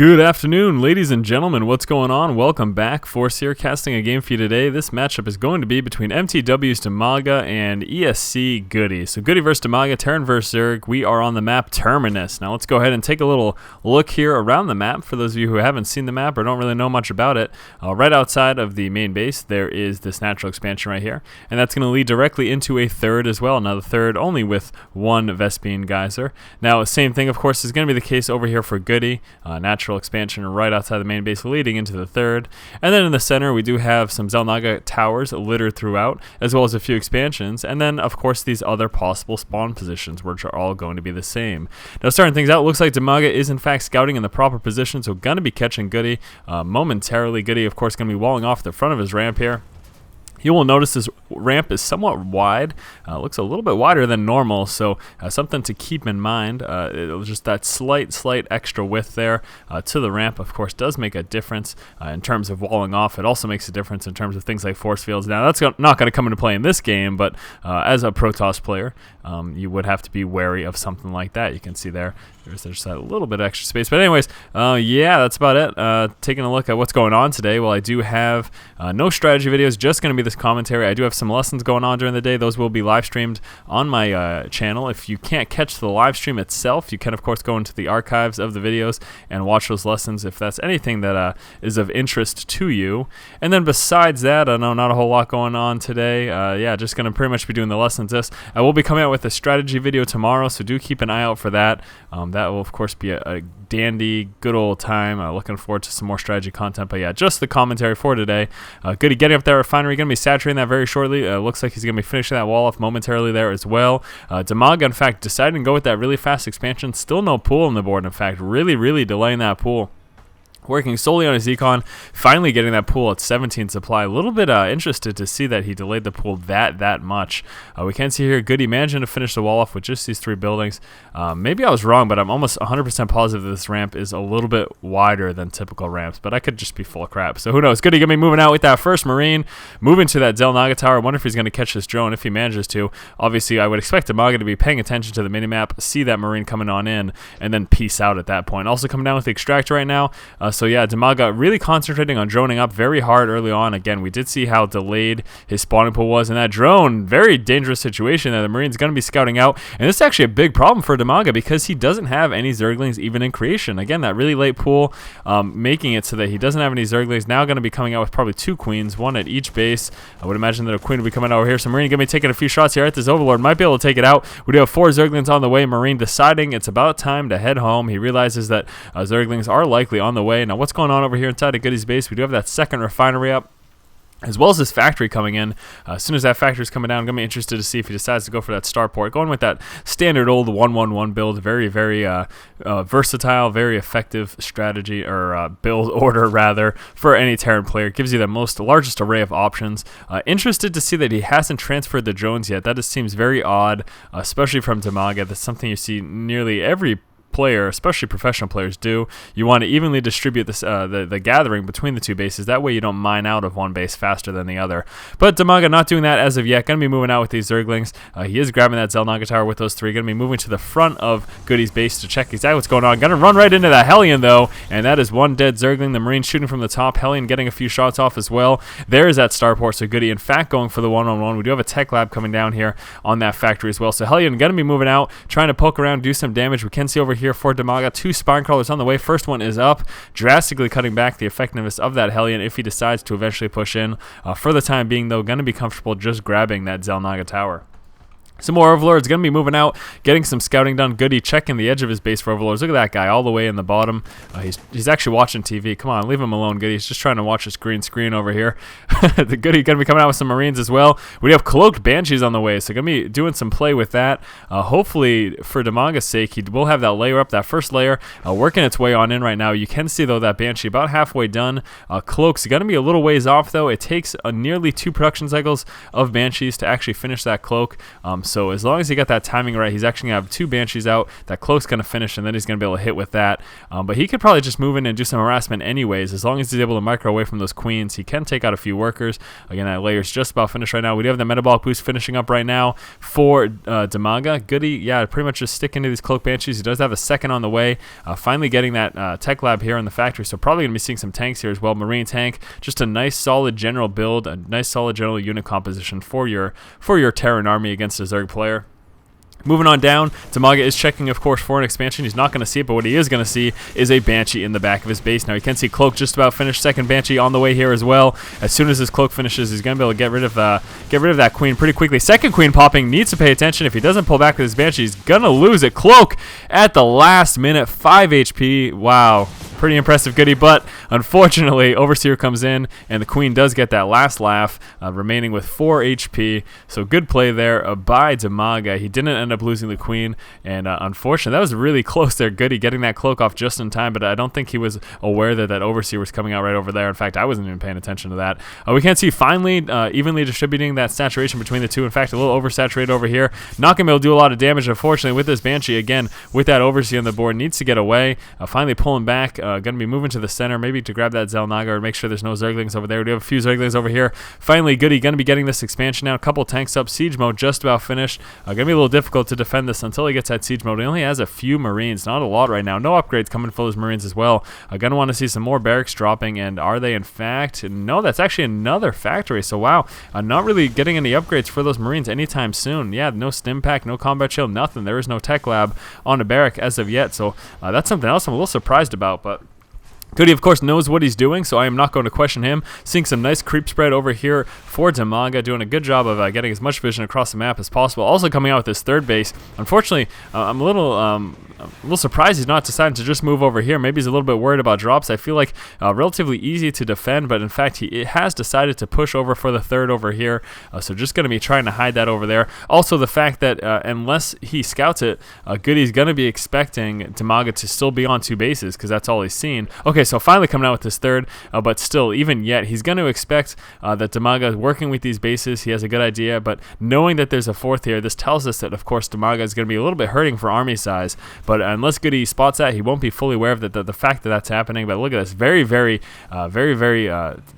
Good afternoon, ladies and gentlemen. What's going on? Welcome back. Force here, casting a game for you today. This matchup is going to be between MTW's Dimaga and ESC Goody. So Goody versus Dimaga, Terran versus Zerg. We are on the map Terminus. Now let's go ahead and take a little look here around the map. For those of you who haven't seen the map or don't really know much about it, right outside of the main base, there is this natural expansion right here. And that's going to lead directly into a third as well. Now the third only with one Vespene geyser. Now same thing, of course, is going to be the case over here for Goody. Natural expansion right outside the main base leading into the third. And then in the center we do have some Dimaga towers littered throughout, as well as a few expansions, and then of course these other possible spawn positions, which are all going to be the same. Now starting things out, looks like Dimaga is in fact scouting in the proper position, so gonna be catching Goody momentarily. Goody of course gonna be walling off the front of his ramp here. You will notice this ramp is somewhat wide. Looks a little bit wider than normal, so something to keep in mind. Just that slight extra width there to the ramp, of course, does make a difference in terms of walling off. It also makes a difference in terms of things like force fields. Now, that's not going to come into play in this game, but as a Protoss player, you would have to be wary of something like that. You can see there's just a little bit of extra space. But anyways, yeah, that's about it. Taking a look at what's going on today. Well, I do have no strategy videos, just going to be this commentary. I do have some lessons going on during the day. Those will be live streamed on my channel. If you can't catch the live stream itself, you can of course go into the archives of the videos and watch those lessons if that's anything that is of interest to you. And then besides that, I know not a whole lot going on today. Yeah, just going to pretty much be doing the lessons. I will be coming out with a strategy video tomorrow, so do keep an eye out for that. That will of course be a dandy, good old time. Looking forward to some more strategy content. But yeah, just the commentary for today. Goody getting up there, refinery, going to be saturating that very shortly. Looks like he's going to be finishing that wall off momentarily there as well. Dimaga, in fact, deciding to go with that really fast expansion. Still no pool on the board, in fact. Really delaying that pool. Working solely on his econ, finally getting that pool at 17 supply. A little bit interested to see that he delayed the pool that much. We can see here Goody managing to finish the wall off with just these three buildings. Maybe I was wrong, but I'm almost 100% positive that this ramp is a little bit wider than typical ramps, but I could just be full of crap. So who knows? Goody gonna be moving out with that first Marine, moving to that Dimaga tower. I wonder if he's gonna catch this drone, if he manages to. Obviously, I would expect Dimaga to be paying attention to the minimap, see that Marine coming on in, and then peace out at that point. Also coming down with the extractor right now. So yeah, Dimaga really concentrating on droning up very hard early on. Again, we did see how delayed his spawning pool was, and that drone, very dangerous situation that the Marine's going to be scouting out. And this is actually a big problem for Dimaga because he doesn't have any Zerglings even in creation. Again, that really late pool making it so that he doesn't have any Zerglings. Now going to be coming out with probably two Queens, one at each base. I would imagine that a Queen will be coming out over here. So Marine going to be taking a few shots here at this Overlord. Might be able to take it out. We do have 4 Zerglings on the way. Marine deciding it's about time to head home. He realizes that Zerglings are likely on the way. Now what's going on over here inside of Goody's base? We do have that second refinery up, as well as this factory coming in. As soon as that factory is coming down, I'm going to be interested to see if he decides to go for that starport. Going with that standard old 1-1-1 build. Very versatile, very effective strategy, or build order rather, for any Terran player. Gives you the largest array of options. Interested to see that he hasn't transferred the drones yet. That just seems very odd, especially from Dimaga. That's something you see nearly every player, especially professional players, do. You want to evenly distribute this, the gathering between the two bases. That way you don't mine out of one base faster than the other. But Dimaga not doing that as of yet. Going to be moving out with these Zerglings. He is grabbing that Dimaga tower with those 3. Going to be moving to the front of Goody's base to check exactly what's going on. Going to run right into that Hellion though, and that is one dead Zergling. The Marine shooting from the top. Hellion getting a few shots off as well. There is that starport. So Goody in fact going for the 1-on-1. We do have a tech lab coming down here on that factory as well. So Hellion going to be moving out, trying to poke around, do some damage. We can see over here for Dimaga 2 spine crawlers on the way. First one is up, drastically cutting back the effectiveness of that Hellion if he decides to eventually push in. For the time being though, going to be comfortable just grabbing that Dimaga tower. Some more Overlords going to be moving out, getting some scouting done. Goody checking the edge of his base for Overlords. Look at that guy all the way in the bottom. He's actually watching TV. Come on, leave him alone, Goody. He's just trying to watch his green screen over here. The Goody going to be coming out with some Marines as well. We have cloaked Banshees on the way, so going to be doing some play with that. Hopefully, for Dimaga's sake, he will have that layer up, that first layer, working its way on in right now. You can see, though, that Banshee about halfway done. Cloak's going to be a little ways off, though. It takes nearly 2 production cycles of Banshees to actually finish that cloak. So as long as he got that timing right, he's actually going to have 2 Banshees out. That Cloak's going to finish, and then he's going to be able to hit with that. But he could probably just move in and do some harassment anyways. As long as he's able to micro away from those queens, he can take out a few workers. Again, that layer's just about finished right now. We do have the metabolic boost finishing up right now for Dimaga. Goody, yeah, pretty much just sticking to these Cloak Banshees. He does have a second on the way. Finally getting that tech lab here in the factory, so probably going to be seeing some tanks here as well. Marine tank, just a nice solid general build, a nice solid general unit composition for your Terran army against a Zerg player. Moving on down, Dimaga is checking, of course, for an expansion. He's not going to see it, but what he is going to see is a Banshee in the back of his base. Now, you can see Cloak just about finished. Second Banshee on the way here as well. As soon as his Cloak finishes, he's going to be able to get rid of that Queen pretty quickly. Second Queen popping, needs to pay attention. If he doesn't pull back with his Banshee, he's going to lose it. Cloak at the last minute, 5 HP. Wow. Pretty impressive, Goody, but unfortunately, Overseer comes in, and the Queen does get that last laugh, remaining with 4 HP. So good play there by Dimaga. He didn't end up losing the Queen, and unfortunately, that was really close there. Goody getting that Cloak off just in time, but I don't think he was aware that that Overseer was coming out right over there. In fact, I wasn't even paying attention to that. We can see finally evenly distributing that saturation between the two. In fact, a little oversaturated over here. Not going to be able to do a lot of damage, unfortunately, with this Banshee. Again, with that Overseer on the board, needs to get away. Finally pulling back. Going to be moving to the center, maybe to grab that Xel'Naga or make sure there's no Zerglings over there. We do have a few Zerglings over here. Finally, Goody going to be getting this expansion now. A couple tanks up. Siege mode just about finished. Going to be a little difficult to defend this until he gets that siege mode. He only has a few Marines, not a lot right now. No upgrades coming for those Marines as well. Going to want to see some more barracks dropping, and are they in fact? No, that's actually another factory. So wow, not really getting any upgrades for those Marines anytime soon. Yeah, no stim pack, no combat shield, nothing. There is no tech lab on a barrack as of yet. So that's something else I'm a little surprised about, but Goody, of course, knows what he's doing, so I am not going to question him. Seeing some nice creep spread over here for Dimaga, doing a good job of getting as much vision across the map as possible. Also coming out with his third base. Unfortunately, I'm a little surprised he's not deciding to just move over here. Maybe he's a little bit worried about drops. I feel like relatively easy to defend, but in fact, he has decided to push over for the third over here. So just going to be trying to hide that over there. Also, the fact that unless he scouts it, Goody's going to be expecting Dimaga to still be on 2 bases because that's all he's seen. Okay, so finally coming out with his third, but still, even yet, he's going to expect that Dimaga working with these bases. He has a good idea, but knowing that there's a fourth here, this tells us that, of course, Dimaga is going to be a little bit hurting for army size. But unless Goody spots that, he won't be fully aware of the fact that that's happening. But look at this, very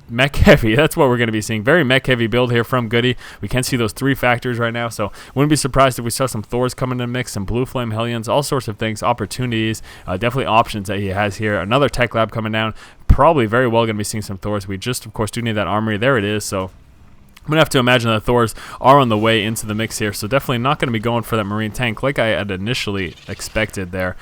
mech heavy. That's what we're going to be seeing. Very mech heavy build here from Goody. We can see those 3 factors right now, so wouldn't be surprised if we saw some Thors coming in the mix, some Blue Flame Hellions, all sorts of things, opportunities, definitely options that he has here. Another tech lab coming down. Probably very well going to be seeing some Thors. We just, of course, do need that armory. There it is, so I'm going to have to imagine that Thors are on the way into the mix here, so definitely not going to be going for that Marine tank like I had initially expected there.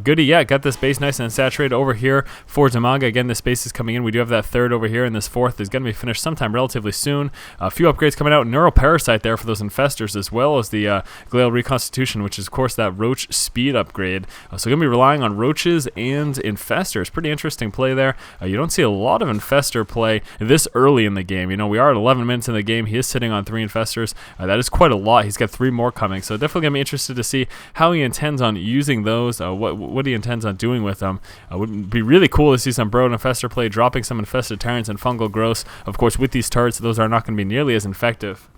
Goody, yeah, got this base nice and saturated over here for Dimaga. Again, this base is coming in. We do have that third over here, and this fourth is going to be finished sometime relatively soon. A few upgrades coming out. Neural Parasite there for those infestors, as well as the Glial Reconstitution, which is, of course, that Roach speed upgrade. So going to be relying on Roaches and Infestors. Pretty interesting play there. You don't see a lot of Infestor play this early in the game. You know, we are at 11 minutes in the game. He is sitting on 3 Infestors. That is quite a lot. He's got 3 more coming, so definitely going to be interested to see how he intends on using those, what he intends on doing with them. Would be really cool to see some Brood Infestor play, dropping some Infested Tyrants and Fungal Growths. Of course, with these turrets, those are not going to be nearly as effective.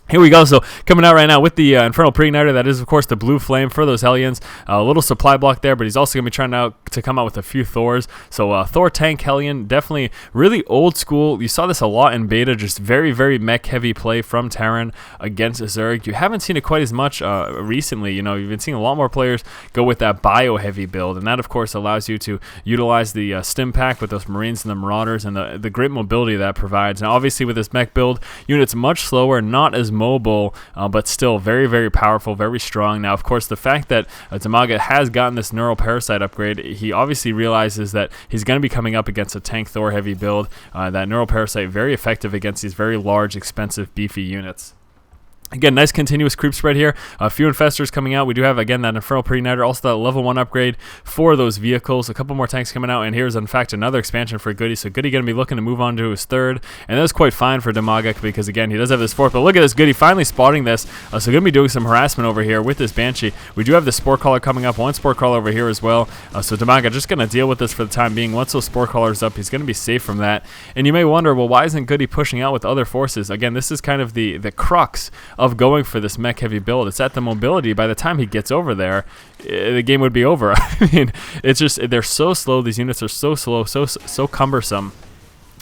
Here we go, so coming out right now with the Infernal Pre-Igniter, that is, of course, the Blue Flame for those Hellions. A little supply block there, but he's also going to be trying to come out with a few Thors. So Thor Tank Hellion, definitely really old school. You saw this a lot in beta, just very mech-heavy play from Terran against Zerg. You haven't seen it quite as much recently. You know, you've been seeing a lot more players go with that bio-heavy build, and that, of course, allows you to utilize the Stim Pack with those Marines and the Marauders and the great mobility that provides. Now, obviously, with this mech build, units much slower, not as mobile, but still very powerful, very strong. Now, of course, the fact that Dimaga has gotten this Neural Parasite upgrade, he obviously realizes that he's going to be coming up against a Tank Thor heavy build. That Neural Parasite very effective against these very large, expensive, beefy units. Again, nice continuous creep spread here. A few infestors coming out. We do have, again, that Infernal Pre-Igniter, also that level 1 upgrade for those vehicles. A couple more tanks coming out, and here's, in fact, another expansion for Goody. So Goody going to be looking to move on to his third, and that's quite fine for Dimaga because, again, he does have this fourth. But look at this, Goody finally spotting this. So going to be doing some harassment over here with this Banshee. We do have the Spore Caller coming up, one Spore Caller over here as well. So Dimaga just going to deal with this for the time being. Once those Spore Callers up, he's going to be safe from that. And you may wonder, well, why isn't Goody pushing out with other forces? Again, this is kind of the crux of going for this mech heavy build. It's at the mobility. By the time he gets over there, the game would be over. I mean, it's just, they're so slow. These units are so slow, so cumbersome.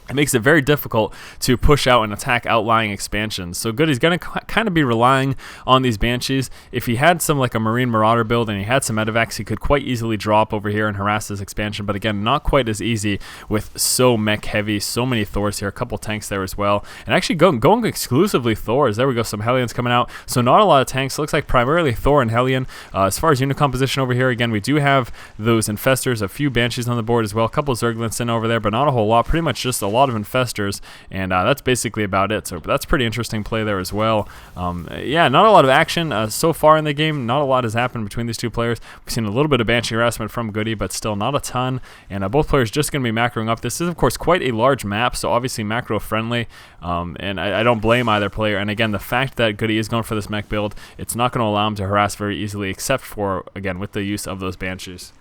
It makes it very difficult to push out and attack outlying expansions. So Goody's going to kind of be relying on these Banshees. If he had some like a Marine Marauder build and he had some Medivacs, he could quite easily drop over here and harass this expansion. But again, not quite as easy with so mech heavy, so many Thors here, a couple tanks there as well. And actually going exclusively Thors. There we go, some Hellions coming out. So not a lot of tanks. Looks like primarily Thor and Hellion. As far as unit composition over here, again, we do have those Infestors, a few Banshees on the board as well, a couple Zerglings in over there, but not a whole lot. Pretty much just a lot of Infestors, and that's basically about it. So that's pretty interesting play there as well. Yeah, not a lot of action so far in the game. Not a lot has happened between these two players. We've seen a little bit of Banshee harassment from Goody, but still not a ton. And both players just going to be macroing up. This is, of course, quite a large map, so obviously macro friendly. And I don't blame either player. And again, the fact that Goody is going for this mech build, it's not going to allow him to harass very easily, except for, again, with the use of those Banshees.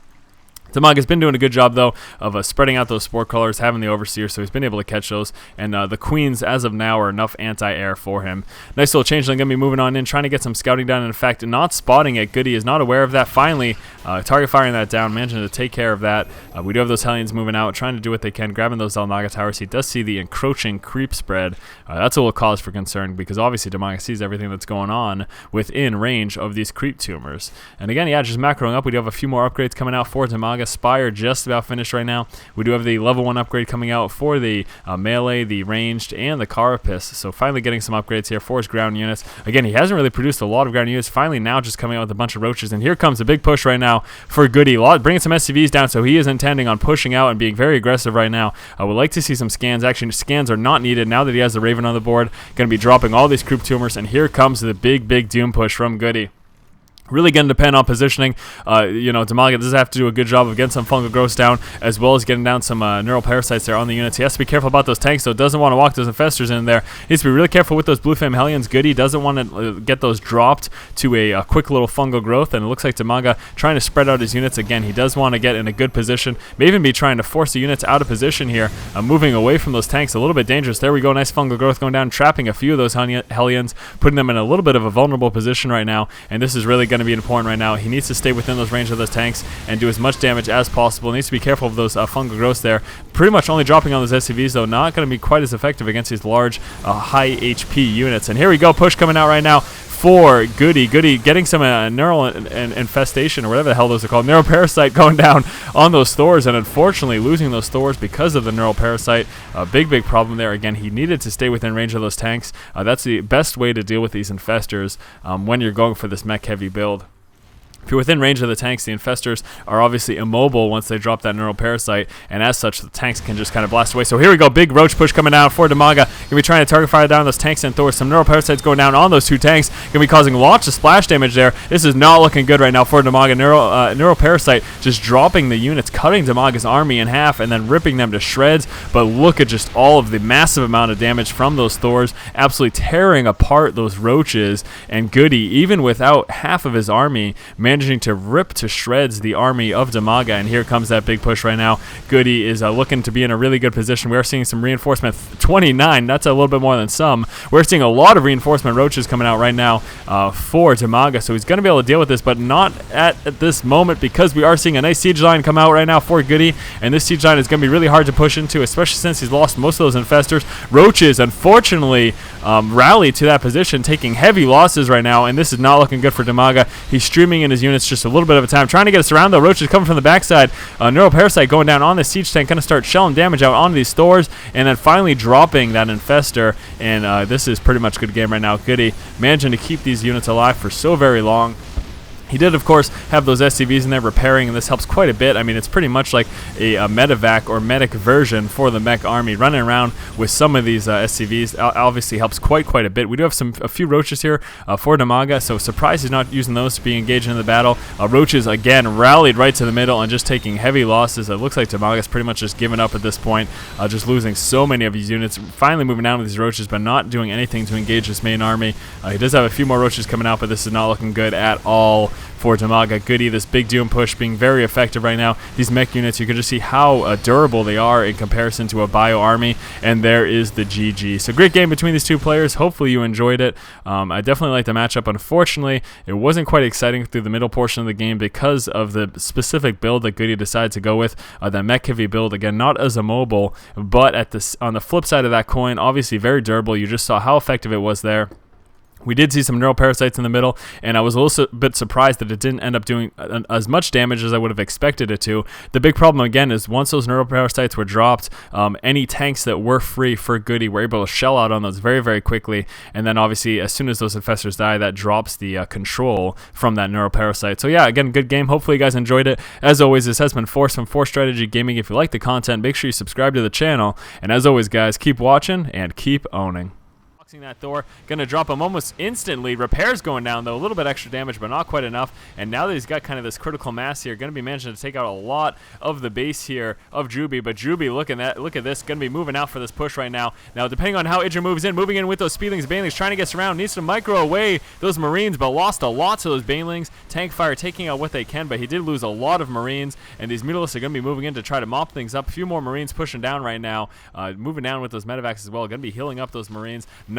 Dimaga's been doing a good job, though, of spreading out those Spore Colors, having the Overseer, so he's been able to catch those. And the Queens, as of now, are enough anti-air for him. Nice little Changeling going to be moving on in, trying to get some scouting done. In fact, not spotting it. Goody is not aware of that. Finally, target firing that down, managing to take care of that. We do have those Hellions moving out, trying to do what they can, grabbing those Zelnaga towers. He does see the encroaching creep spread. That's a little cause for concern, because obviously Dimaga sees everything that's going on within range of these creep tumors. And again, yeah, just macroing up. We do have a few more upgrades coming out for Dimaga. Spire just about finished right now. We do have the level 1 upgrade coming out for the melee, the ranged, and the Carapace. So finally getting some upgrades here for his ground units. Again, he hasn't really produced a lot of ground units. Finally now just coming out with a bunch of roaches. And here comes a big push right now for Goody. Bringing some SCVs down, so he is intending on pushing out and being very aggressive right now. I would like to see some scans. Actually, scans are not needed now that he has the Raven on the board. Going to be dropping all these creep tumors. And here comes the big Doom push from Goody. Really going to depend on positioning. Dimaga does have to do a good job of getting some fungal growths down, as well as getting down some neural parasites there on the units. He has to be careful about those tanks, though. Doesn't want to walk those infestors in there. He needs to be really careful with those Blue Flame Hellions. Goody doesn't want to get those dropped to a quick little fungal growth, and it looks like Dimaga trying to spread out his units again. He does want to get in a good position. May even be trying to force the units out of position here, moving away from those tanks. A little bit dangerous. There we go. Nice fungal growth going down, trapping a few of those Hellions, putting them in a little bit of a vulnerable position right now, and this is really going to be important right now. He needs to stay within those range of those tanks and do as much damage as possible. He needs to be careful of those fungal growths there. Pretty much only dropping on those SCVs, though. Not going to be quite as effective against these large, high HP units. And here we go. Push coming out right now for Goody. Goody getting some neural infestation, or whatever the hell those are called. Neural parasite going down on those Thors, and unfortunately losing those Thors because of the neural parasite. A big problem there. Again, he needed to stay within range of those tanks. That's the best way to deal with these infestors when you're going for this mech heavy build. If you're within range of the tanks, the infestors are obviously immobile once they drop that neural parasite, and as such, the tanks can just kind of blast away. So here we go, big roach push coming down for Dimaga. Gonna be trying to target fire down those tanks and Thor. Some neural parasites going down on those two tanks. Gonna be causing lots of splash damage there. This is not looking good right now for Dimaga. Neural parasite just dropping the units, cutting Dimaga's army in half, and then ripping them to shreds. But look at just all of the massive amount of damage from those Thors, absolutely tearing apart those roaches. And Goody, even without half of his army, managing to rip to shreds the army of Dimaga. And here comes that big push right now. Goody is looking to be in a really good position. We're seeing some reinforcement. 29, that's a little bit more than some. We're seeing a lot of reinforcement roaches coming out right now for Dimaga, so he's going to be able to deal with this, but not at this moment, because we are seeing a nice siege line come out right now for Goody, and this siege line is going to be really hard to push into, especially since he's lost most of those infestors. Roaches, unfortunately, rally to that position, taking heavy losses right now, and this is not looking good for Dimaga. He's streaming in his units just a little bit of a time, trying to get us around, though. Roaches coming from the backside. Neural parasite going down on the siege tank, going to start shelling damage out onto these Thors, and then finally dropping that infestor. And this is pretty much good game right now. Goody managing to keep these units alive for so very long. He did, of course, have those SCVs in there repairing, and this helps quite a bit. I mean, it's pretty much like a medevac or medic version for the mech army. Running around with some of these SCVs obviously helps quite a bit. We do have a few roaches here for Dimaga, so surprised he's not using those to be engaged in the battle. Roaches, again, rallied right to the middle and just taking heavy losses. It looks like Dimaga's pretty much just given up at this point, just losing so many of his units. Finally moving down with these roaches, but not doing anything to engage his main army. He does have a few more roaches coming out, but this is not looking good at all for Dimaga. Goody, this big Doom push being very effective right now. These mech units, you can just see how durable they are in comparison to a bio army, and there is the GG. So great game between these two players. Hopefully you enjoyed it. I definitely liked the matchup. Unfortunately, it wasn't quite exciting through the middle portion of the game because of the specific build that Goody decided to go with. That mech heavy build, again, not as immobile, but on the flip side of that coin, obviously very durable. You just saw how effective it was there. We did see some neural parasites in the middle, and I was a little bit surprised that it didn't end up doing as much damage as I would have expected it to. The big problem, again, is once those neural parasites were dropped, any tanks that were free for Goody were able to shell out on those very quickly, and then obviously as soon as those infestors die, that drops the control from that neural parasite. So yeah, again, good game. Hopefully you guys enjoyed it. As always, this has been Force from Force Strategy Gaming. If you like the content, make sure you subscribe to the channel, and as always, guys, keep watching and keep owning. That Thor, gonna drop him almost instantly. Repairs going down though, a little bit extra damage, but not quite enough. And now that he's got kind of this critical mass here, gonna be managing to take out a lot of the base here of Juby. But Juby, look at this, gonna be moving out for this push right now. Now, depending on how Idra moves in, moving in with those Speedlings, Banelings, trying to get around, needs to micro away those Marines, but lost a lot to those Banelings. Tank fire taking out what they can, but he did lose a lot of Marines. And these Mutalisks are gonna be moving in to try to mop things up. A few more Marines pushing down right now, moving down with those medevacs as well. Gonna be healing up those Marines. Not